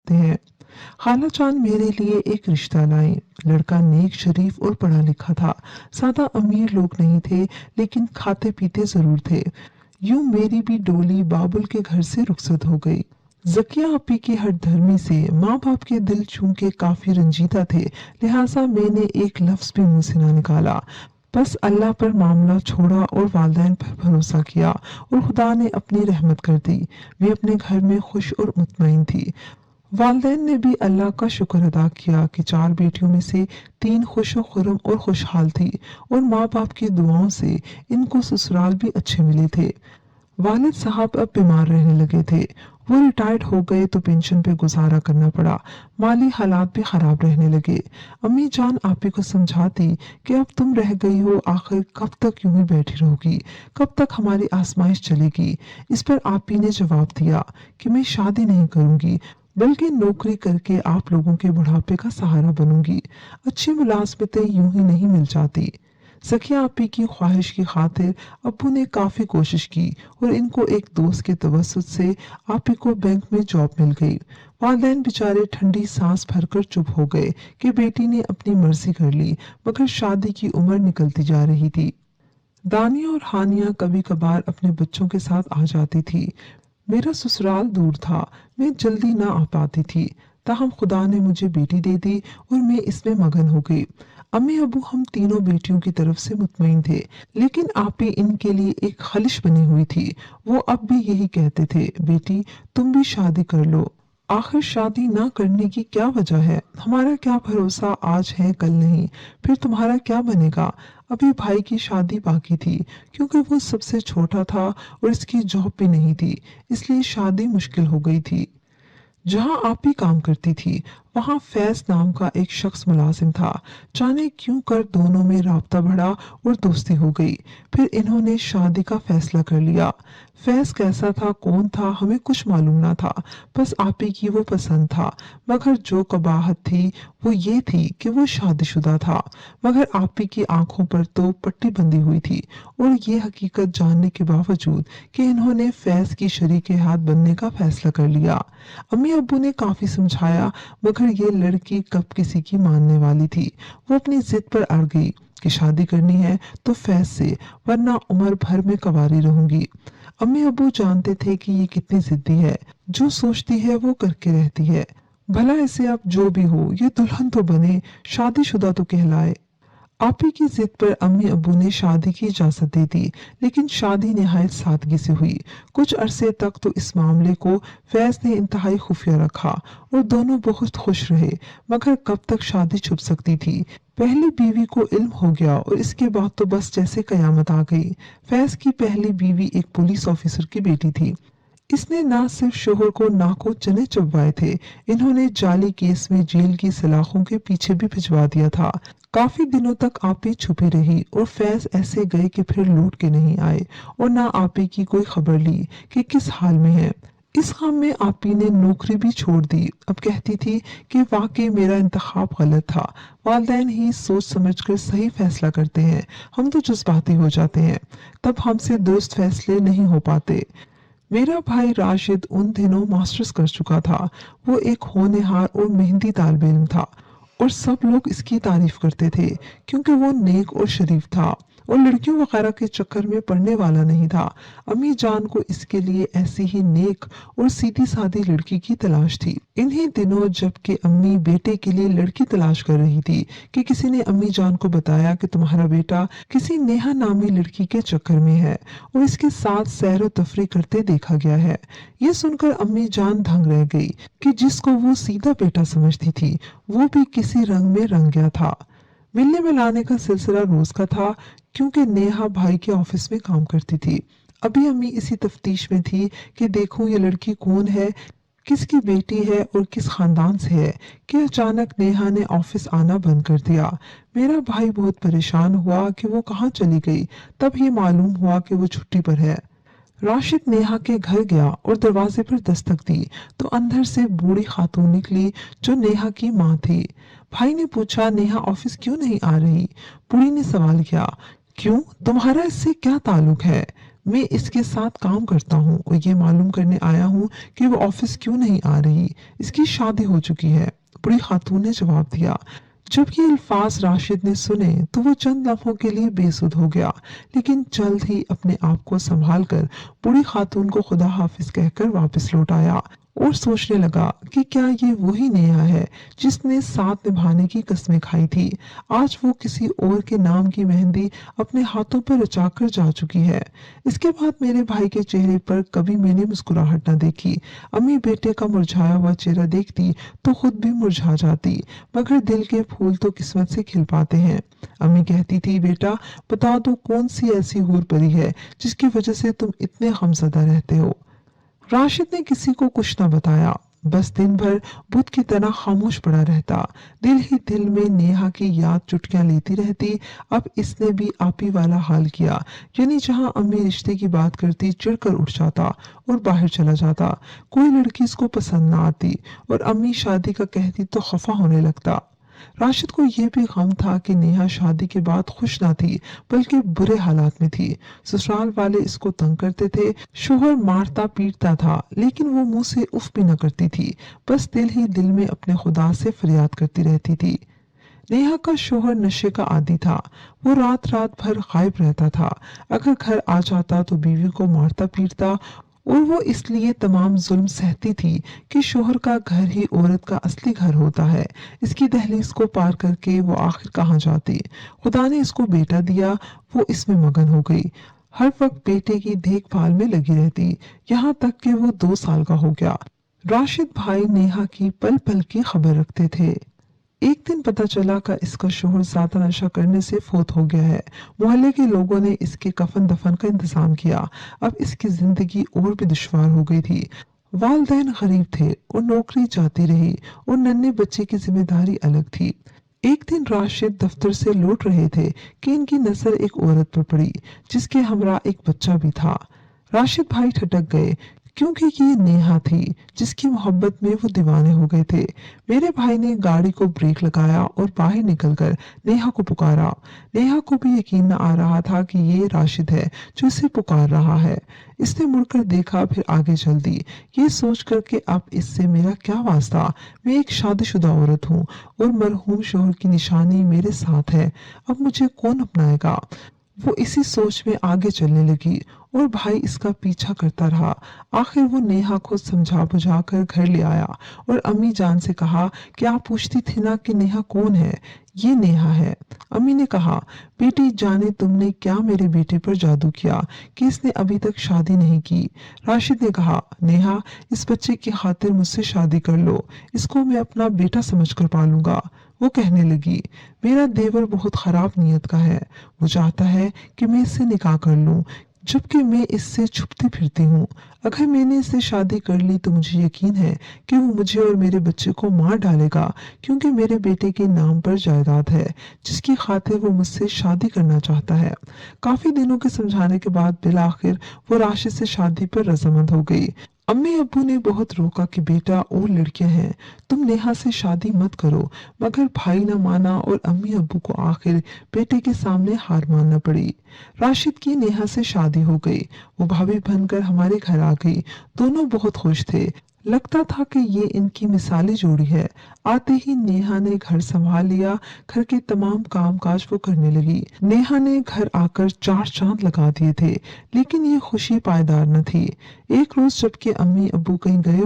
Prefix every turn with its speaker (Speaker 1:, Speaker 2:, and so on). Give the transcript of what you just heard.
Speaker 1: सकते हैं। खाला जान मेरे लिए एक रिश्ता लाई। लड़का नेक, शरीफ और पढ़ा लिखा था। ज्यादा अमीर लोग नहीं थे, लेकिन खाते पीते जरूर थे। यूं मेरी भी डोली बाबुल के घर से रुखसत हो गई। जकिया आपी की हठधर्मी से माँ बाप के दिल चूंकि काफी रंजीदा थे, लिहाजा मैंने एक लफ्ज भी मुंह से ना निकाला। बस अल्लाह पर मामला छोड़ा और वालिदैन पर भरोसा किया, और खुदा ने अपनी रहमत कर दी। वे अपने घर में खुश और मुतमईन थी। वालिदैन ने भी अल्लाह का शुक्र अदा किया कि 4 बेटियों में से 3 खुश व खुर्रम और खुशहाल थी, और माँ बाप की दुआओं से इनको ससुराल भी अच्छे मिले थे। वालिद साहब अब बीमार रहने लगे थे। वो रिटायर्ड हो गए तो पेंशन पे गुजारा करना पड़ा। माली हालात भी खराब रहने लगे। अम्मी जान आपी को समझाती कि अब तुम रह गई हो, आखिर कब तक यूं ही बैठी रहोगी, कब तक हमारी आजमाइश चलेगी। इस पर आपी ने जवाब दिया कि मैं शादी नहीं करूंगी, बल्कि नौकरी करके आप लोगों के बुढ़ापे का सहारा बनूंगी। अच्छी मुलाजमतें यूं ही नहीं मिल जाती। सखिया आपी की ख्वाहिश की खातिर अब्बू ने काफी कोशिश की, और इनको एक दोस्त के तवस्सुत से आपी को बैंक में जॉब मिल गई। वालिदैन बेचारे ठंडी सांस भरकर चुप हो गए कि बेटी ने अपनी मर्जी कर ली, मगर शादी की उम्र निकलती जा रही थी। दानिया और हानिया कभी कभार अपने बच्चों के साथ आ जाती थी। मेरा ससुराल दूर था, मैं जल्दी ना आ पाती थी। ताहम खुदा ने मुझे बेटी दे दी और मैं इसमें मगन हो गई। अम्मी अबू हम तीनों बेटियों की तरफ से मुतमईन थे, लेकिन आपी इनके लिए एक खलिश बनी हुई थी। वो अब भी यही कहते थे, बेटी तुम भी शादी कर लो। आखिर शादी ना करने की क्या वजह है? हमारा क्या भरोसा, आज है कल नहीं। फिर तुम्हारा क्या बनेगा? अभी भाई की शादी बाकी थी, क्योंकि वो सबसे छोटा था और इसकी जॉब भी नहीं थी, इसलिए शादी मुश्किल हो गई थी। जहां आप ही काम करती थी, वहां फैज नाम का एक शख्स मुलाजिम था। जाने क्यों कर दोनों में राबता बढ़ा और दोस्ती हो गई। फिर इन्होंने शादी का फैसला कर लिया। फैज कैसा था, कौन था, हमें कुछ मालूम ना था। बस आप ही की वो पसंद था। मगर जो कबाहत थी वो ये थी कि वो शादीशुदा था। मगर आप ही की आंखों पर तो पट्टी बंधी हुई थी, और ये हकीकत जानने के बावजूद कि इन्होंने फैज की शरीके हाथ बनने का फैसला कर लिया। अम्मी अब्बू ने काफी समझाया, मगर ये लड़की कब किसी की मानने वाली थी। वो अपनी जिद पर अड़ गई कि शादी करनी है तो फैज से, वरना उम्र भर में कंवारी रहूंगी। अम्मी अब्बू जानते थे कि ये कितनी जिद्दी है, जो सोचती है वो करके रहती है। भला इसे अब जो भी हो, ये दुल्हन तो बने, शादीशुदा तो कहलाए। आप ही की जिद पर अम्मी अब्बू ने शादी की इजाजत दे दी, लेकिन शादी निहायत सादगी से हुई। कुछ अरसे तक तो इस मामले को फैज ने इंतहाई खुफिया रखा, और दोनों बहुत खुश रहे। मगर कब तक शादी छुप सकती थी? पहली बीवी को इल्म हो गया, और इसके बाद तो बस जैसे कयामत आ गई। फैज की पहली बीवी एक पुलिस ऑफिसर की बेटी थी। इसने ना सिर्फ शोहर को नाको चने चबवाए थे, इन्होंने जाली केस में जेल की सलाखों के पीछे भी भिजवा दिया था। काफी दिनों तक आपी छुपी रही, और फैज ऐसे गए कि फिर लौट के नहीं आए, और ना आपी की कोई खबर ली कि किस हाल में है। इस गम में आपी ने नौकरी भी छोड़ दी। अब कहती थी कि वाकई मेरा इंतखाब गलत था। वालिदैन ही सोच समझकर सही फैसला करते हैं, हम तो जज्बाती हो जाते हैं, तब हमसे दुरुस्त फैसले नहीं हो पाते। मेरा भाई राशिद उन दिनों मास्टर्स कर चुका था। वो एक होनहार और मेहनती तालिब इल्म था, और सब लोग इसकी तारीफ करते थे, क्योंकि वो नेक और शरीफ था, और लड़कियों वगैरह के चक्कर में पड़ने वाला नहीं था। अम्मी जान को इसके लिए ऐसी ही नेक और सीधी सादी लड़की की तलाश थी। इन्हीं दिनों जबकि अम्मी बेटे के लिए लड़की तलाश कर रही थी, कि किसी ने अम्मी जान को बताया कि तुम्हारा बेटा किसी नेहा नामी लड़की के चक्कर में है, और इसके साथ सैर व तफरी करते देखा गया है। ये सुनकर अम्मी जान दंग रह गई कि जिसको वो सीधा बेटा समझती थी, वो भी किसी रंग में रंग गया था। मिलने मिलाने का सिलसिला रोज का था, क्योंकि नेहा भाई के ऑफिस में काम करती थी। अभी अम्मी इसी तफ्तीश में थी कि देखूं ये लड़की कौन है, किसकी बेटी है और किस खानदान से है, कि अचानक नेहा ने ऑफिस आना बंद कर दिया। मेरा भाई बहुत परेशान हुआ कि वो कहाँ चली गई। तब ही मालूम हुआ कि वो छुट्टी पर है। राशिद नेहा के घर गया और दरवाजे पर दस्तक दी, तो अंदर से बूढ़ी खातून निकली जो नेहा की माँ थी। भाई ने पूछा, नेहा ऑफिस क्यों नहीं आ रही? बूढ़ी ने सवाल किया, क्यों, तुम्हारा इससे क्या ताल्लुक है? मैं इसके साथ काम करता हूँ और ये मालूम करने आया हूँ कि वो ऑफिस क्यों नहीं आ रही। इसकी शादी हो चुकी है, बूढ़ी खातून ने जवाब दिया। जब ये अल्फाज राशिद ने सुने तो वो चंद लम्हों के लिए बेसुध हो गया, लेकिन जल्द ही अपने आप को संभाल कर बूढ़ी खातून को खुदा हाफिज कहकर वापस लौट आया और सोचने लगा कि क्या ये वही नेहा है जिसने साथ निभाने की कस्में खाई थी। आज वो किसी और के नाम की मेहंदी अपने हाथों पर रचाकर जा चुकी है। इसके बाद मेरे भाई के चेहरे पर कभी मैंने मुस्कुराहट न देखी। अम्मी बेटे का मुरझाया हुआ चेहरा देखती तो खुद भी मुरझा जाती, मगर दिल के फूल तो किस्मत से खिल पाते हैं। अम्मी कहती थी, बेटा बता दो कौन सी ऐसी हूर परी है जिसकी वजह से तुम इतने गमज़दा रहते हो। राशिद ने किसी को कुछ न बताया, बस दिन भर बुत की तरह खामोश पड़ा रहता। दिल ही दिल में नेहा की याद चुटकियां लेती रहती। अब इसने भी आपी वाला हाल किया, यानी जहां अम्मी रिश्ते की बात करती चिढ़कर उठ जाता और बाहर चला जाता। कोई लड़की इसको पसंद ना आती और अम्मी शादी का कहती तो खफा होने लगता। राशिद को यह भी गम था कि नेहा शादी के बाद खुश ना थी, बल्कि बुरे हालात में थी। ससुराल वाले इसको तंग करते थे, शोहर मारता पीटता था, लेकिन वो मुंह से उफ भी न करती थी, बस दिल ही दिल में अपने खुदा से फरियाद करती रहती थी। नेहा का शोहर नशे का आदी था। वो रात रात भर गायब रहता था। अगर घर आ जाता तो बीवी को मारता पीटता, और वो इसलिए तमाम जुल्म सहती थी कि शोहर का घर ही औरत का असली घर होता है। इसकी दहलीज को पार करके वो आखिर कहाँ जाती। खुदा ने इसको बेटा दिया, वो इसमें मगन हो गई। हर वक्त बेटे की देखभाल में लगी रहती, यहाँ तक कि वो 2 साल का हो गया। राशिद भाई नेहा की पल पल की खबर रखते थे। एक दिन पता चला कि इसका शोहर ज्यादा नशा करने से फोत हो गया है। मोहल्ले के लोगों ने इसके कफन दफन का इंतजाम किया। अब इसकी जिंदगी और भी दुश्वार हो गई थी। वालदैन गरीब थे और नौकरी जाती रही और नन्हे बच्चे की जिम्मेदारी अलग थी। एक दिन राशिद दफ्तर से लौट रहे थे कि इनकी नजर एक औरत पर पड़ी जिसके हमरा एक बच्चा भी था। राशिद भाई ठटक गए, क्योंकि ये नेहा थी जिसकी मोहब्बत में वो दीवाने हो गए थे। मेरे भाई ने गाड़ी को ब्रेक लगाया और बाहर निकलकर नेहा को पुकारा। नेहा को भी यकीन न आ रहा था कि ये राशिद है जो इसे पुकार रहा है। इसने मुड़कर देखा, फिर आगे चल दी, ये सोच कर कि अब इससे मेरा क्या वास्ता, मैं एक शादीशुदा औरत हूँ और मरहूम शोहर की निशानी मेरे साथ है, अब मुझे कौन अपनाएगा। वो इसी सोच में आगे चलने लगी और भाई इसका पीछा करता रहा। आखिर वो नेहा को समझा बुझा कर घर ले आया और अम्मी जान से कहा कि आप पूछती थी ना कि नेहा कौन है, ये नेहा है। अम्मी ने कहा, बेटी जाने तुमने क्या मेरे बेटे पर जादू किया कि इसने अभी तक शादी नहीं की। राशिद ने कहा, नेहा इस बच्चे की खातिर मुझसे शादी कर लो, इसको मैं अपना बेटा समझकर पालूंगा। वो कहने लगी, मेरा देवर बहुत खराब नियत का है, वो चाहता है कि मैं इससे निकाह कर लूं, जबकि मैं इससे छुपती फिरती हूँ। अगर मैंने इससे शादी कर ली तो मुझे यकीन है कि वो मुझे और मेरे बच्चे को मार डालेगा, क्योंकि मेरे बेटे के नाम पर जायदाद है जिसकी खातिर वो मुझसे शादी करना चाहता है। काफी दिनों के समझाने के बाद बिलाखिर वो राशिद से शादी पर रजामंद हो गई। अम्मी अब्बू ने बहुत रोका कि बेटा और लड़कियां हैं, तुम नेहा से शादी मत करो, मगर भाई न माना और अम्मी अब्बू को आखिर बेटे के सामने हार मानना पड़ी। राशिद की नेहा से शादी हो गई, वो भाभी बनकर हमारे घर आ गई। दोनों बहुत खुश थे, लगता था कि ये इनकी मिसाली जोड़ी है। आते ही नेहा ने घर संभाल लिया, घर के तमाम काम काज वो करने लगी। नेहा ने घर आकर 4 चांद लगा दिए थे, लेकिन ये खुशी पायदार न थी। एक रोज जबकि अम्मी अब्बू कहीं गए